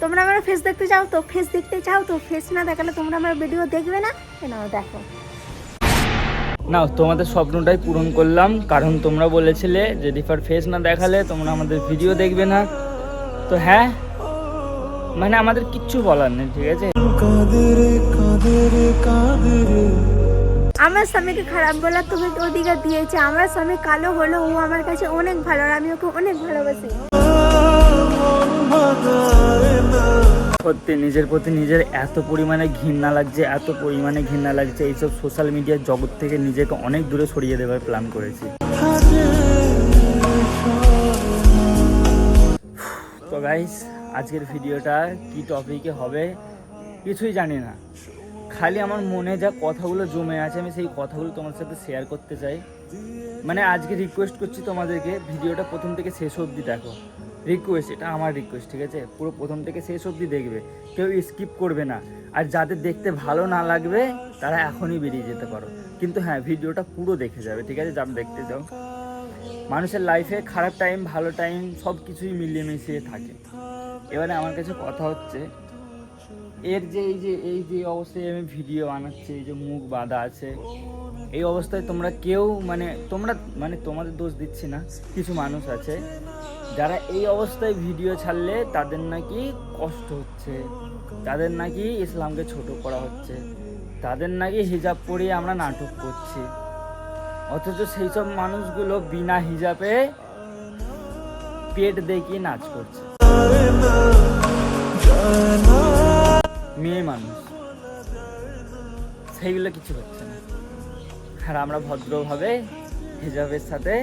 তোমরা আমার ফেস দেখতে চাও তো ফেস দেখতে চাও তো ফেস না দেখালে তোমরা আমার ভিডিও দেখবে না কেন? দেখো না, তোমাদের স্বপ্নটাই পূরণ করলাম, কারণ তোমরা বলেছিলে যে রিফার ফেস না দেখালে তোমরা আমাদের ভিডিও দেখবে না। তো হ্যাঁ, মানে আমাদের কিচ্ছু বলার নেই, ঠিক আছে? আমার স্বামীকে খারাপ বলার তুমি অধিকার দিয়েছে। আমার স্বামী কালো হলো, ও আমার কাছে অনেক ভালো আর আমি ওকে অনেক ভালোবাসি। সত্যি নিজের প্রতি নিজের এত পরিমাণে ঘৃণা লাগছে, এত পরিমাণে ঘৃণা লাগছে, এইসব সোশ্যাল মিডিয়ার জগৎ থেকে নিজেকে অনেক দূরে সরিয়ে দেওয়ার প্ল্যান করেছি। তো গাইস, আজকের ভিডিওটা কি টপিকে হবে কিছুই জানি না, খালি আমার মনে যা কথাগুলো জমে আছে আমি সেই কথাগুলো তোমার সাথে শেয়ার করতে চাই। মানে আজকে রিকোয়েস্ট করছি তোমাদেরকে, ভিডিওটা প্রথম থেকে শেষ অবধি দেখো। রিকোয়েস্ট, এটা আমার রিকোয়েস্ট, ঠিক আছে? পুরো প্রথম থেকে শেষ অবধি দেখবে, কেউ স্কিপ করবে না। আর যাদের দেখতে ভালো না লাগবে তারা এখনই বেরিয়ে যেতে পারো, কিন্তু হ্যাঁ ভিডিওটা পুরো দেখে যাবে, ঠিক আছে? যারা দেখতে চাও, মানুষের লাইফে খারাপ টাইম ভালো টাইম সব কিছুই মিলিয়ে মিশিয়ে থাকে। এবারে আমার কাছে কথা হচ্ছে, এর যে এই যে অবস্থায় আমি ভিডিও বানাচ্ছি, এই যে মুখ বাঁধা আছে, এই অবস্থায় তোমরা কেউ তোমাদের দোষ দিচ্ছি না, কিছু মানুষ আছে যারা এই অবস্থায় ভিডিও ছাড়লে তাদের নাকি কষ্ট হচ্ছে, তাদের নাকি ইসলামকে ছোট করা হচ্ছে, তাদের নাকি হিজাব পরিয়ে আমরা নাটক করছি। অথচ সেই সব মানুষগুলো বিনা হিজাবে পেট দেখিয়ে নাচ করছে, মেয়ে মানুষ, সেইগুলো কিছু হচ্ছে না। আর আমরা ভদ্রভাবে হিজাবের সাথে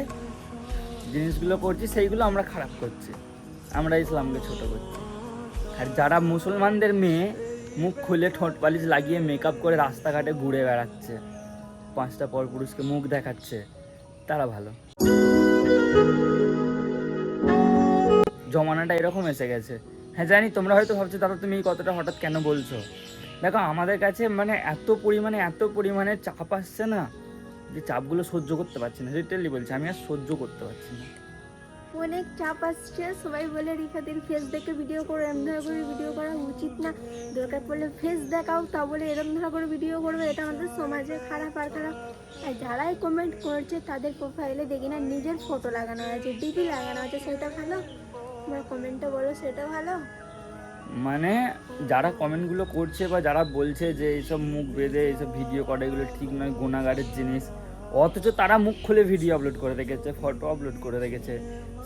জিনিসগুলো করছি, সেইগুলো আমরা খারাপ করছি, আমরা ইসলামকে ছোট করছি। আর যারা মুসলমানদের মেয়ে মুখ খুলে ঠোঁট পালিশ লাগিয়ে মেকআপ করে রাস্তাঘাটে ঘুরে বেড়াচ্ছে, 5টা পরপুরুষকে মুখ দেখাচ্ছে, তারা ভালো। জমানাটা এরকম এসে গেছে। হ্যাঁ জানি, তোমরা হয়তো ভাবছো দাদা তুমি এই কথাটা হঠাৎ কেন বলছো। দেখো আমাদের কাছে মানে এত পরিমাণে চাপ আসছে না, যে চাপগুলো সহ্য করতে পারছি না, লিটারালি বলছি আমি আর সহ্য করতে পারছি না। অনেক চাপ আসছে, সবাই বলে রিফাদির ফেস দেখে ভিডিও করে এরম ধরা করে ভিডিও করা উচিত না, দরকার পড়লে ফেস দেখাও, তা বলে এরম ধরা করে ভিডিও করবে, এটা আমাদের সমাজে খারাপ আর খারাপ। আর যারাই কমেন্ট করছে তাদের প্রোফাইলে দেখি না নিজের ফটো লাগানো আছে, ডিপি লাগানো আছে, সেটা ভালো? তোমরা কমেন্টটা বলো সেটা ভালো? মানে যারা কমেন্টগুলো করছে বা যারা বলছে যে এইসব মুখ বেঁধে এইসব ভিডিও করা এগুলো ঠিক নয়, গুণাগারের জিনিস, অথচ তারা মুখ খুলে ভিডিও আপলোড করে রেখেছে, ফটো আপলোড করে রেখেছে,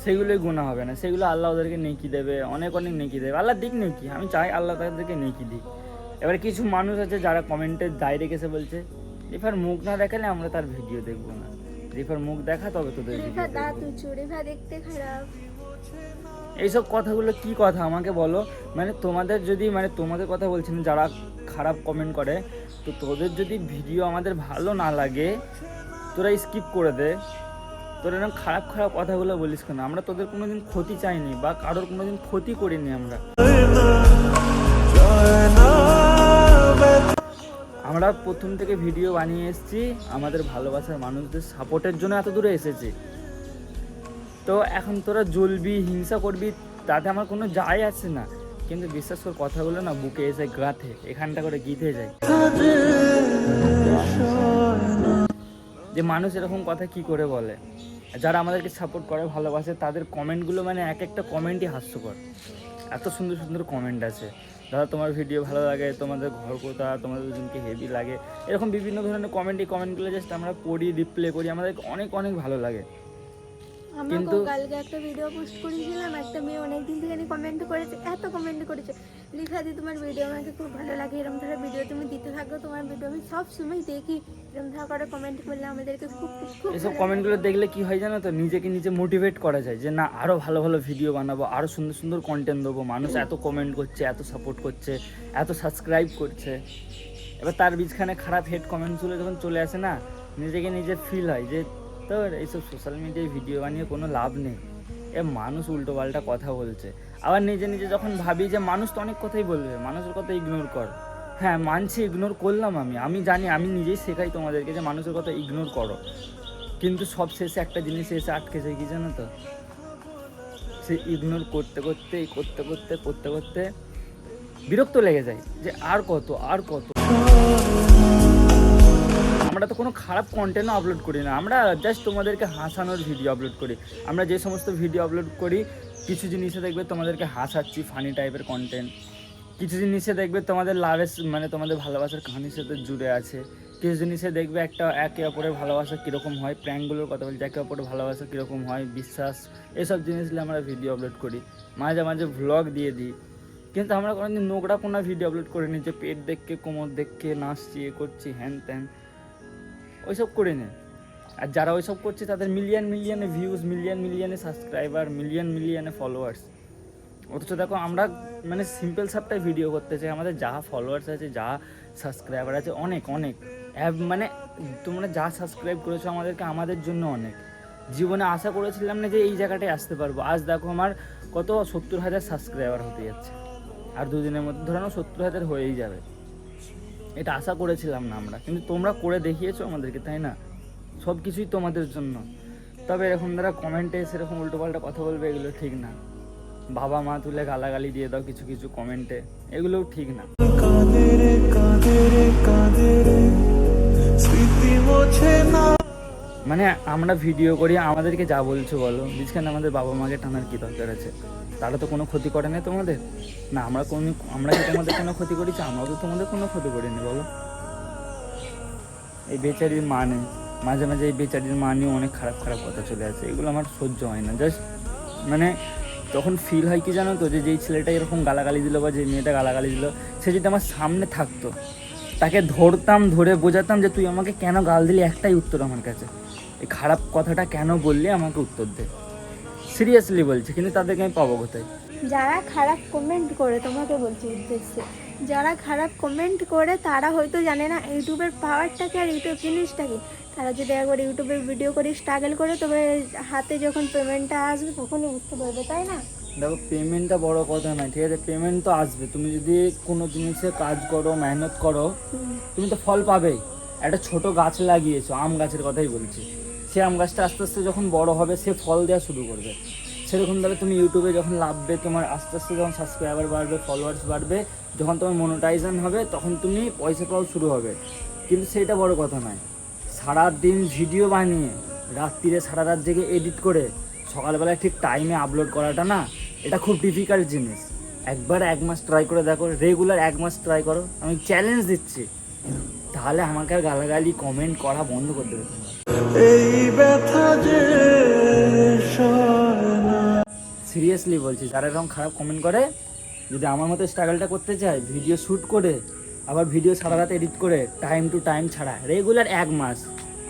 সেগুলোই গুণা হবে না, সেগুলো আল্লাহ ওদেরকে নেকি দেবে, অনেক নেকি দেবে, আল্লাহ দিক নেকি, আমি চাই আল্লাহ তাদেরকে নেকি দিক। এবার কিছু মানুষ আছে যারা কমেন্টে দায় রেখেছে, বলছে রিফার মুখ না দেখালে আমরা তার ভিডিও দেখবো না, রিফার মুখ দেখা তবে তোদের ভিডিও দেখবো। দেখতে খারাপ, এইসব কথাগুলো কি কথা আমাকে বলো? মানে তোমাদের যদি তোমাদের কথা বলছি না, যারা খারাপ কমেন্ট করে, তো তোদের যদি ভিডিও আমাদের ভালো না লাগে তোরা স্কিপ করে দে, তোরা এরকম খারাপ কথাগুলো বলিস কেন? আমরা তোদের কোনোদিন ক্ষতি চাইনি বা কারোর কোনোদিন ক্ষতি করিনি। আমরা প্রথম থেকে ভিডিও বানিয়ে এসেছি, আমাদের ভালোবাসার মানুষদের সাপোর্টের জন্য এত দূরে এসেছি। তো এখন তোরা জ্বলবি, হিংসা করবি, তাতে আমার কোনো যায় আসে না, কিন্তু বিশ্বাস কর কথাগুলো না বুকে এসে গাঁথে, এখানটা করে গিথে যায়, যে মানুষ এরকম কথা কি করে বলে। যারা আমাদেরকে সাপোর্ট করে ভালোবাসে তাদের কমেন্টগুলো মানে এক একটা কমেন্টই হাস্যকর, এত সুন্দর সুন্দর কমেন্ট আছে, দাদা তোমার ভিডিও ভালো লাগে, তোমাদের ঘর কোথা, তোমাদের দুজনকে হেভি লাগে, এরকম বিভিন্ন ধরনের কমেন্টগুলো জাস্ট আমরা পড়ি, রিপ্লে করি, আমাদের অনেক ভালো লাগে। কিন্তু কালকে একটা ভিডিও পোস্ট করেছিলাম, একটা মেয়ে অনেকদিন থেকে কমেন্ট করেছে, এত কমেন্ট করেছে, রিফাদি তোমার ভিডিও আমাকে খুব ভালো লাগে, এরকম ধরনের ভিডিও তুমি দিতে থাকো, তোমার ভিডিও আমি সব সময় দেখি, এরকম ধরা করে কমেন্ট করলে আমাদেরকে খুব এসব কমেন্টগুলো দেখলে কি হয় জানো তো, নিজে মোটিভেট করা যায় যে না আরও ভালো ভিডিও বানাবো, আরও সুন্দর কন্টেন্ট দেবো, মানুষ এত কমেন্ট করছে, এত সাপোর্ট করছে, এত সাবস্ক্রাইব করছে। এবার তার বীজখানে খারাপ হেড কমেন্টসগুলো যখন চলে আসে না, নিজে ফিল হয় যে তোর এইসব সোশ্যাল মিডিয়ায় ভিডিও বানিয়ে কোনো লাভ নেই, মানুষ উল্টোপাল্টা কথা বলছে। আবার নিজে যখন ভাবি যে মানুষ তো অনেক কথাই বলবে, মানুষের কথা ইগনোর কর, হ্যাঁ মানছি ইগনোর করলাম, আমি জানি, আমি নিজেই শেখাই তোমাদেরকে যে মানুষের কথা ইগনোর করো, কিন্তু সব শেষে একটা জিনিস এসে আটকে যায় কি জানো তো, সে ইগনোর করতে বিরক্ত লেগে যায় যে আর কত। আমরা তো কোনো খারাপ কন্টেন্টও আপলোড করি না, আমরা জাস্ট তোমাদেরকে হাসানোর ভিডিও আপলোড করি। আমরা যে সমস্ত ভিডিও আপলোড করি কিছু জিনিসে দেখবে তোমাদেরকে হাসাচ্ছি, ফানি টাইপের কন্টেন্ট। কিছু জিনিসে দেখবে তোমাদের লাভের মানে তোমাদের ভালোবাসার কাহানির সাথে জুড়ে আছে। কিছু জিনিসে দেখবে একে অপরের ভালোবাসা কীরকম হয়, প্র্যাঙ্কগুলোর কথা বলছি, একে অপরের ভালোবাসা কীরকম হয়, বিশ্বাস, এসব জিনিসগুলো আমরা ভিডিও আপলোড করি। মাঝে মাঝে ভ্লগ দিয়ে দিই, কিন্তু আমরা কোনোদিন নোংরা কোনো ভিডিও আপলোড করিনি যে পেট দেখকে, কোমর দেখকে নাচছি, এ করছি, হ্যান ত্যান, ওইসব করিনি। আর যারা ওইসব করছে তাদের মিলিয়নে ভিউজ, মিলিয়নে সাবস্ক্রাইবার, মিলিয়নে ফলোয়ার্স। অথচ দেখো আমরা মানে সিম্পল সবটাই ভিডিও করতে চাই। আমাদের যা ফলোয়ার্স আছে, যা সাবস্ক্রাইবার আছে, অনেক মানে তোমরা যা সাবস্ক্রাইব করেছো আমাদেরকে, আমাদের জন্য অনেক। জীবনে আশা করেছিলাম না যে এই জায়গাটায় আসতে পারবো। আজ দেখো আমার কত 70,000 সাবস্ক্রাইবার হতে যাচ্ছে, আর দুদিনের মধ্যে ধরো 70,000 হয়েই যাবে। এটা আশা করেছিলাম না আমরা, কিন্তু তোমরা করে দেখিয়েছো আমাদেরকে, তাই না? সব কিছুই তোমাদের জন্য। তবে এরকম যারা কমেন্টে সেরকম উল্টোপাল্টা কথা বলবে, এগুলো ঠিক না। বাবা মা তুলে গালাগালি দিয়ে দাও কিছু কমেন্টে, এগুলোও ঠিক না। মানে আমরা ভিডিও করি, আমাদেরকে যা বলছো বলো, বুঝছেন? আমাদের বাবা মাকে টানার কি দরকার আছে? তারা তো কোনো ক্ষতি করে না তোমাদের। না আমরা কি তোমাদের কোনো ক্ষতি করেছি? আমরাও তো তোমাদের কোনো ক্ষতি করিনি, বলো। এই বেচারির মা নেই, মাঝে মাঝে এই বেচারির মা নিয়েও অনেক খারাপ কথা চলে আসে, এগুলো আমার সহ্য হয় না। জাস্ট মানে তখন ফিল হয় কি জানো তো, যে যেই ছেলেটা এরকম গালাগালি দিল বা যে মেয়েটা গালাগালি দিল, সে যদি আমার সামনে থাকতো, তাকে ধরতাম, ধরে বোঝাতাম যে তুই আমাকে কেন গাল দিলি, একটাই উত্তর আমার কাছে, এই খারাপ কথাটা কেন বললি, আমাকে উত্তর দে। সিরিয়াসলি বলছি, কিন্তু তাদেরকে আমি পাবো কোথায়? যারা খারাপ কমেন্ট করে, তোমাকে বলছি উদ্দেশ্যে, যারা খারাপ কমেন্ট করে তারা হয়তো জানে না ইউটিউবের পাওয়ারটাকে আর ইউটিউব জিনিসটা কি। তারা যদি একবার ইউটিউবে ভিডিও করে স্ট্রাগল করে, তবে হাতে যখন পেমেন্টটা আসবে তখনই বুঝতে পারবে, তাই না? দেখো, পেমেন্টটা বড় কথা নয়, ঠিক আছে? পেমেন্ট তো আসবে, তুমি যদি কোনো জিনিসে কাজ করো, মেহনত করো, তুমি তো ফল পাবেই। একটা ছোট গাছ লাগিয়েছো, আম গাছের কথাই বলছি, সে আম গাছটা আস্তে আস্তে যখন বড় হবে, সে ফল দেওয়া শুরু করবে। সেরকমভাবে তুমি ইউটিউবে যখন লাভবে, তোমার আস্তে আস্তে যখন সাবস্ক্রাইবার বাড়বে, ফলোয়ার্স বাড়বে, যখন তোমার মনিটাইজেশন হবে, তখন তুমি পয়সা পাওয়া শুরু হবে। কিন্তু সেইটা বড় কথা নয়। সারাদিন ভিডিও বানিয়ে, রাত্রিরে সারা রাত জেগে এডিট করে, সকালবেলায় ঠিক টাইমে আপলোড করাটা না, এটা খুব ডিফিকাল্ট জিনিস। একবার 1 মাস ট্রাই করে দেখো, রেগুলার 1 মাস ট্রাই করো, আমি চ্যালেঞ্জ দিচ্ছি, তাহলে আমাকে আর গালাগালি কমেন্ট করা বন্ধ করে দেবে তোমরা। সিরিয়াসলি বলছি, যারা এরকম খারাপ কমেন্ট করে, যদি আমার মতো স্ট্রাগলটা করতে চায়, ভিডিও শ্যুট করে, আবার ভিডিও সারা রাত এডিট করে, টাইম টু টাইম ছাড়া, রেগুলার 1 মাস,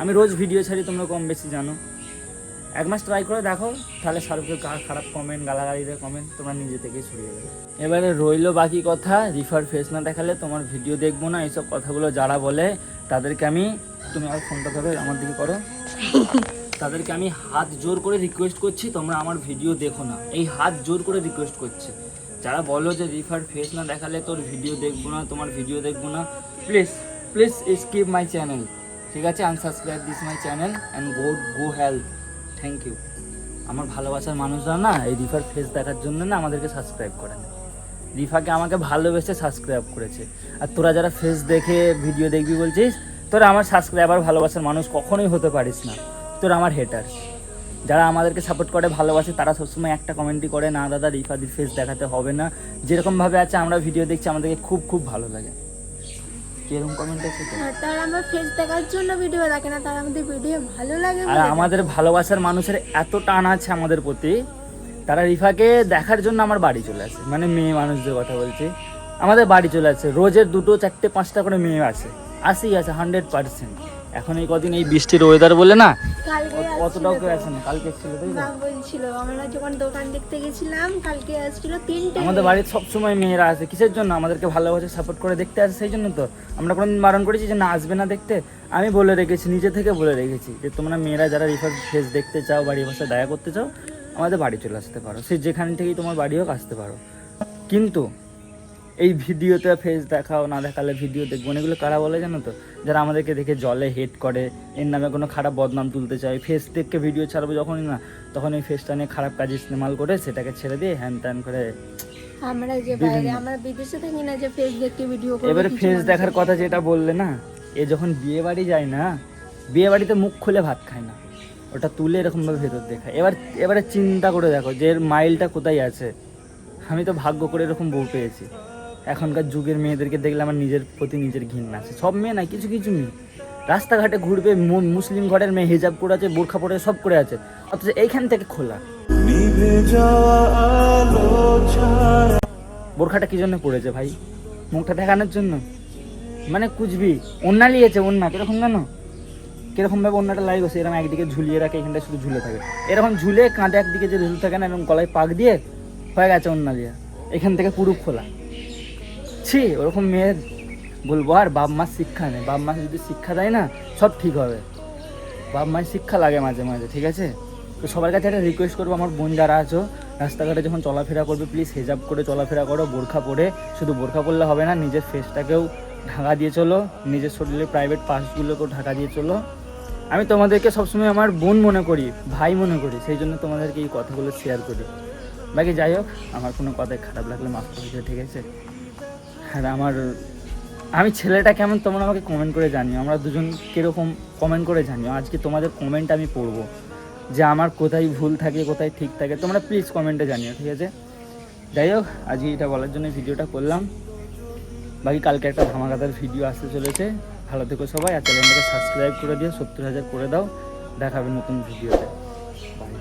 আমি রোজ ভিডিও ছাড়ি, তোমরা কম বেশি জানো। 1 মাস ট্রাই করে দেখো, তাহলে শাহরুখের খারাপ কমেন্ট, গালাগালিদের কমেন্ট তোমরা নিজে থেকেই ছড়িয়ে যাবে। এবারে রইলো বাকি কথা, রিফার ফেস না দেখালে তোমার ভিডিও দেখবো না, এইসব কথাগুলো যারা বলে তাদেরকে আমি, তুমি আর ফোনটা ধরে আমার দিকে করো, তাদেরকে আমি হাত জোর করে রিকোয়েস্ট করছি, তোমরা আমার ভিডিও দেখো না, এই হাত জোর করে রিকোয়েস্ট করছি। যারা বলো যে রিফার ফেস না দেখালে তোর ভিডিও দেখবো না, তোমার ভিডিও দেখবো না, প্লিজ স্কিপ মাই চ্যানেল, ঠিক আছে? Unsubscribe this my channel and go help. Thank you. আমার ভালোবাসার মানুষরা না এই রিফার ফেস দেখার জন্য না আমাদেরকে সাবস্ক্রাইব করে না, রিফাকে আমাকে ভালোবেসে সাবস্ক্রাইব করেছে। আর তোরা যারা ফেস দেখে ভিডিও দেখবি বলছিস, তোরা আমার সাবস্ক্রাইবার, ভালোবাসার মানুষ কখনোই হতে পারিস না, তোরা আমার হেটার। যারা আমাদেরকে সাপোর্ট করে, ভালোবাসে, তারা সবসময় একটা কমেন্টই করে, না দাদা রিফাদির ফেস দেখাতে হবে না, যেরকমভাবে আছে আমরা ভিডিও দেখছি আমাদেরকে খুব ভালো লাগে। এরকম কমেন্ট আছে তো? তারা আমার ফেস দেখার জন্য ভিডিও দেখে না, তারা আমাদের ভিডিও ভালো লাগে। আর আমাদের ভালোবাসার মানুষের এত টান আছে আমাদের প্রতি, তারা রিফাকে দেখার জন্য আমার বাড়ি চলে আসে। মানে মেয়ে মানুষদের কথা বলছি, আমাদের বাড়ি চলে আসে, রোজের 2, 4, 5টা করে মেয়ে আছে, আছে 100%। এখন এই কদিন এই বৃষ্টির ওয়েদার বলে না, কতটাও কেউ আসে না। কালকে ছিল, তাই না? বলছিল আমরা যখন দোকান দেখতে গেছিলাম, কালকে আসছিল 3টে। আমাদের বাড়িতে সবসময় মেয়েরা আসে, কিসের জন্য? আমাদেরকে ভালোবাসে, সাপোর্ট করে দেখতে আসে, সেই জন্য তো। আমরা কোনোদিন বারণ করেছি যে না আসবে না দেখতে? আমি বলে রেখেছি, নিজে থেকে বলে রেখেছি যে তোমরা মেয়েরা যারা রিফার ফেস দেখতে চাও, বাড়ি ভাষা দেখা করতে চাও, আমাদের বাড়ি চলে আসতে পারো, সে যেখান থেকেই তোমার বাড়ি হোক আসতে পারো। কিন্তু এই ভিডিওতে ফেস দেখাও, না দেখালে ভিডিও দেখবো না, এগুলো কারা বলে জানো তো? যারা আমাদেরকে দেখে জলে হেট করে, এর নামে কোনো খারাপ বদনাম তুলতে চায়। ফেস দেখে ভিডিও ছাড়বো যখনই না, তখন এই ফেসটা নিয়ে খারাপ কাজ ইস্তেমাল করে সেটাকে ছেড়ে দিয়ে হ্যান ত্যান করে। আমরা যে বাইরে, আমরা বিদেশে থাকি না যে ফেস দেখে ভিডিও করি। এবারে ফেস দেখার কথা যেটা বললে না, এ যখন বিয়ে বাড়ি যায় না, বিয়ে বাড়িতে মুখ খুলে ভাত খায় না, ওটা তুলে এরকমভাবে ভেতর দেখায়। এবারে চিন্তা করে দেখো যে এর মাইলটা কোথায় আছে। আমি তো ভাগ্য করে এরকম বউ পেয়েছি। এখনকার যুগের মেয়েদেরকে দেখলে আমার নিজের প্রতি নিজের ঘৃণা আছে। সব মেয়ে না, কিছু কিছু মেয়ে রাস্তাঘাটে ঘুরবে, মুসলিম ঘরের মেয়ে হিজাব পরে আছে, বোরখা পরে সব করে আছে, অথচ এইখান থেকে খোলা। বোরখাটা কি জন্য পড়েছে ভাই? মুখটা দেখানোর জন্য? মানে কুচবি ওন্না নিয়েছে, ওন্না কিরকম জানো, কিরকম ভাবে ওন্নাটা লাগে বসে এরকম একদিকে ঝুলিয়ে রাখে, এখানটা শুধু ঝুলে থাকে এরকম ঝুলে, কাঁধে একদিকে যে ঝুলে থাকে না, এরকম গলায় পাক দিয়ে হয়ে গেছে ওন্না দিয়ে, এখান থেকে পুরো খোলা। ছি, ওরকম মেয়ের বলবো আর বাপ মার শিক্ষা নেই। বাপ মা যদি শিক্ষা দেয় না, সব ঠিক হবে। বাপ মায়ের শিক্ষা লাগে মাঝে মাঝে, ঠিক আছে? তো সবার কাছে একটা রিকোয়েস্ট করবো, আমার বোন যারা আছো, রাস্তাঘাটে যখন চলাফেরা করবে প্লিজ হিজাব করে চলাফেরা করো, বোরখা পরে। শুধু বোরখা পরলে হবে না, নিজের ফেসটাকেও ঢাকা দিয়ে চলো, নিজের শরীরের প্রাইভেট পার্টসগুলোকেও ঢাকা দিয়ে চলো। আমি তোমাদেরকে সবসময় আমার বোন মনে করি, ভাই মনে করি, সেই জন্য তোমাদেরকে এই কথাগুলো শেয়ার করি। বাকি যাই হোক, আমার কোনো কথায় খারাপ লাগলে মাফ করে দিও, ঠিক আছে? আর আমি ছেলেটা কেমন তোমরা আমাকে কমেন্ট করে জানিও, আমরা দুজন কীরকম কমেন্ট করে জানিও। আজকে তোমাদের কমেন্ট আমি পড়বো, যে আমার কোথায় ভুল থাকে কোথায় ঠিক থাকে, তোমরা প্লিজ কমেন্টে জানিও, ঠিক আছে? যাই হোক, আজকে এটা বলার জন্য ভিডিওটা করলাম। বাকি কালকে একটা ধামাকাদার ভিডিও আসতে চলেছে। ভালো থেকো সবাই, আর চ্যানেলটাকে সাবস্ক্রাইব করে দিও, 70,000 করে দাও। দেখাবে নতুন ভিডিওতে। বাই।